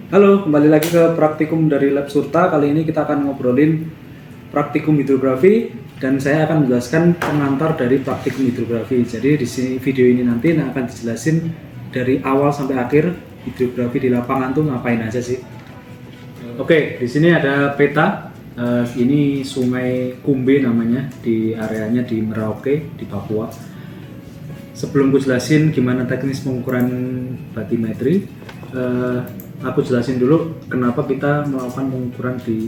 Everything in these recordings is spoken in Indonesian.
Halo, kembali lagi ke praktikum dari Lab Surta. Kali ini kita akan ngobrolin praktikum hidrografi dan saya akan menjelaskan pengantar dari praktikum hidrografi. Jadi di sini video ini nanti akan dijelasin dari awal sampai akhir hidrografi di lapangan tuh ngapain aja sih. Oke, di sini ada peta. Ini Sungai Kumbe namanya, di areanya di Merauke di Papua. Sebelum gue jelasin gimana teknis pengukuran batimetri, aku jelasin dulu kenapa kita melakukan pengukuran di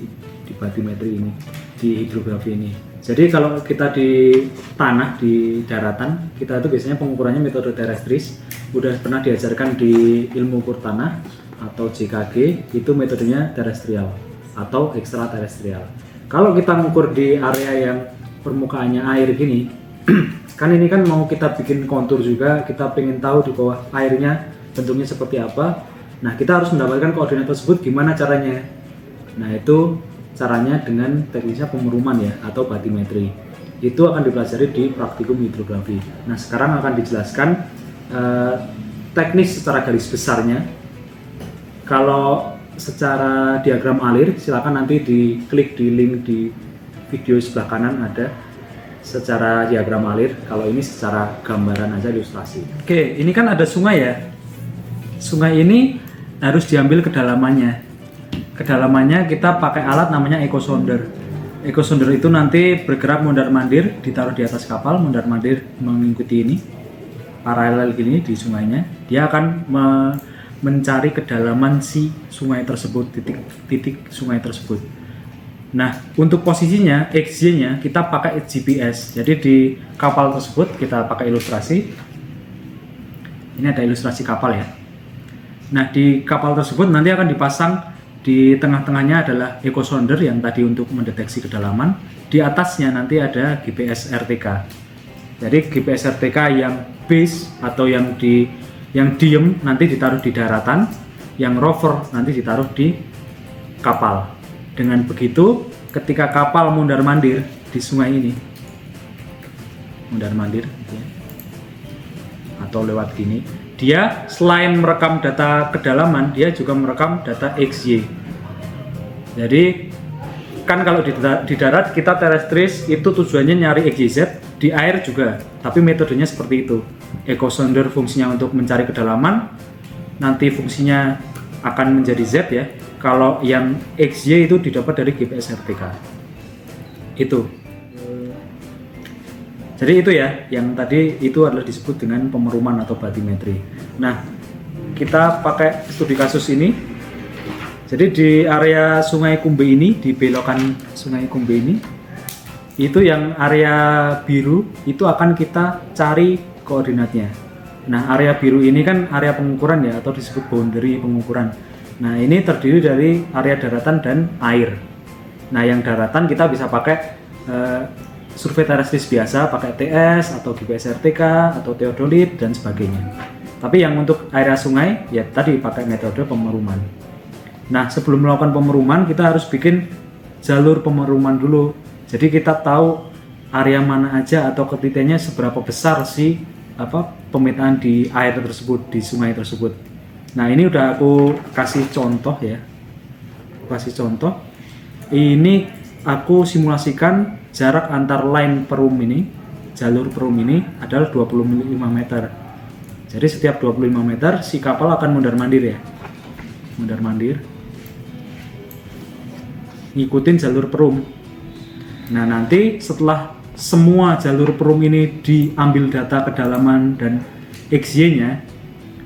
batimetri ini, di hidrografi ini. Jadi kalau kita di tanah, di daratan, kita itu biasanya pengukurannya metode terestris. Udah pernah diajarkan di ilmu ukur tanah atau JKG, itu metodenya terestrial atau ekstraterestrial. Kalau kita mengukur di area yang permukaannya air gini, kan ini kan mau kita bikin kontur juga, kita pengen tahu di bawah airnya bentuknya seperti apa. Nah, kita harus mendapatkan koordinat tersebut gimana caranya? Nah, itu caranya dengan teknisnya pemeruman ya, atau batimetri. Itu akan dipelajari di praktikum hidrografi. Nah, sekarang akan dijelaskan teknis secara garis besarnya. Kalau secara diagram alir, silakan nanti diklik di link di video sebelah kanan ada secara diagram alir. Kalau ini secara gambaran aja, ilustrasi. Oke, ini kan ada sungai ya. Sungai ini harus diambil kedalamannya. Kedalamannya kita pakai alat namanya ecosonder. Ecosonder itu nanti bergerak mondar-mandir, ditaruh di atas kapal, mondar-mandir mengikuti ini, paralel gini di sungainya. Dia akan mencari kedalaman si sungai tersebut, titik sungai tersebut. Nah, untuk posisinya, XY-nya kita pakai GPS. Jadi di kapal tersebut kita pakai ilustrasi. Ini ada ilustrasi kapal ya. Nah, di kapal tersebut nanti akan dipasang di tengah-tengahnya adalah ecosonder yang tadi untuk mendeteksi kedalaman. Di atasnya nanti ada GPS RTK. Jadi GPS RTK yang base atau yang diem nanti ditaruh di daratan, yang rover nanti ditaruh di kapal. Dengan begitu, ketika kapal mondar-mandir di sungai ini, mondar-mandir gitu ya, atau lewat gini, dia selain merekam data kedalaman, dia juga merekam data XY. Jadi kan kalau di darat kita terestris itu tujuannya nyari XYZ, di air juga, tapi metodenya seperti itu. Ecosonder fungsinya untuk mencari kedalaman, nanti fungsinya akan menjadi Z ya. Kalau yang XY itu didapat dari GPS RTK. Itu. Jadi itu ya, yang tadi itu adalah disebut dengan pemeruman atau batimetri. Nah, kita pakai studi kasus ini. Jadi di area Sungai Kumbe ini, di belokan Sungai Kumbe ini, itu yang area biru itu akan kita cari koordinatnya. Nah, area biru ini kan area pengukuran ya, atau disebut boundary pengukuran. Nah, ini terdiri dari area daratan dan air. Nah, yang daratan kita bisa pakai survei terestris biasa, pakai TS atau GPS RTK atau theodolit dan sebagainya. Tapi yang untuk area sungai ya tadi pakai metode pemeruman. Nah, sebelum melakukan pemeruman kita harus bikin jalur pemeruman dulu. Jadi kita tahu area mana aja atau ketitenya seberapa besar sih pemetaan di air tersebut, di sungai tersebut. Nah, ini udah aku kasih contoh ya. Kasih contoh. Ini aku simulasikan jarak antar line perum ini, jalur perum ini adalah 25 meter. Jadi setiap 25 meter si kapal akan mondar-mandir ya. Mondar-mandir. Ngikutin jalur perum. Nah, nanti setelah semua jalur perum ini diambil data kedalaman dan XY-nya,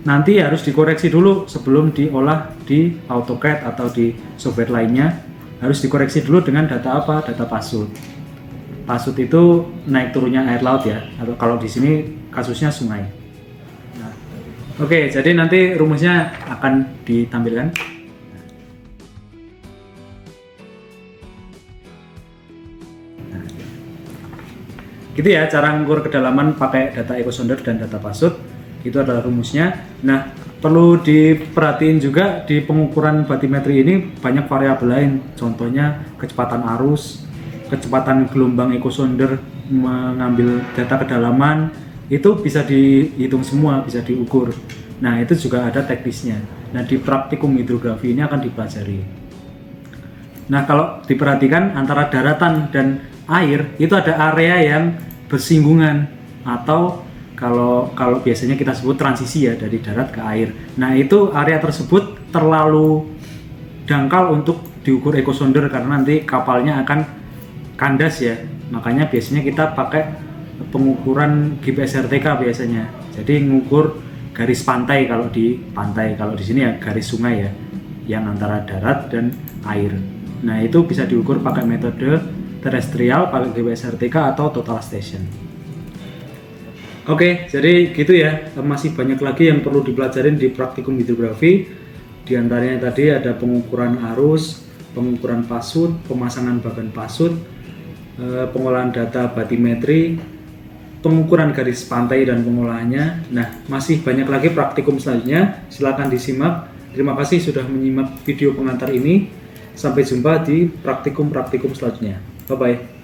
nanti harus dikoreksi dulu sebelum diolah di AutoCAD atau di software lainnya. Harus dikoreksi dulu dengan data apa? Data pasut. Pasut itu naik turunnya air laut ya, atau kalau di sini kasusnya sungai. Nah, oke, jadi nanti rumusnya akan ditampilkan. Nah, gitu ya cara mengukur kedalaman pakai data ecosonder dan data pasut. Itu adalah rumusnya. Nah, perlu diperhatiin juga di pengukuran batimetri ini banyak variabel lain. Contohnya kecepatan arus, kecepatan gelombang ecosonder mengambil data kedalaman, itu bisa dihitung semua, bisa diukur. Nah, itu juga ada teknisnya. Nah, di praktikum hidrografi ini akan dipelajari. Nah, kalau diperhatikan antara daratan dan air itu ada area yang bersinggungan, atau kalau biasanya kita sebut transisi ya, dari darat ke air. Nah, itu area tersebut terlalu dangkal untuk diukur ekosonder karena nanti kapalnya akan kandas ya. Makanya biasanya kita pakai pengukuran GPS RTK biasanya. Jadi ngukur garis pantai kalau di pantai, kalau di sini ya garis sungai ya, yang antara darat dan air. Nah, itu bisa diukur pakai metode terestrial, pakai GPS RTK atau total station. Oke, jadi gitu ya. Masih banyak lagi yang perlu dipelajarin di praktikum hidrografi. Di antaranya tadi ada pengukuran arus, pengukuran pasut, pemasangan bagan pasut, pengolahan data batimetri, pengukuran garis pantai dan pengolahannya. Nah, masih banyak lagi praktikum selanjutnya. Silakan disimak. Terima kasih sudah menyimak video pengantar ini. Sampai jumpa di praktikum-praktikum selanjutnya. Bye-bye.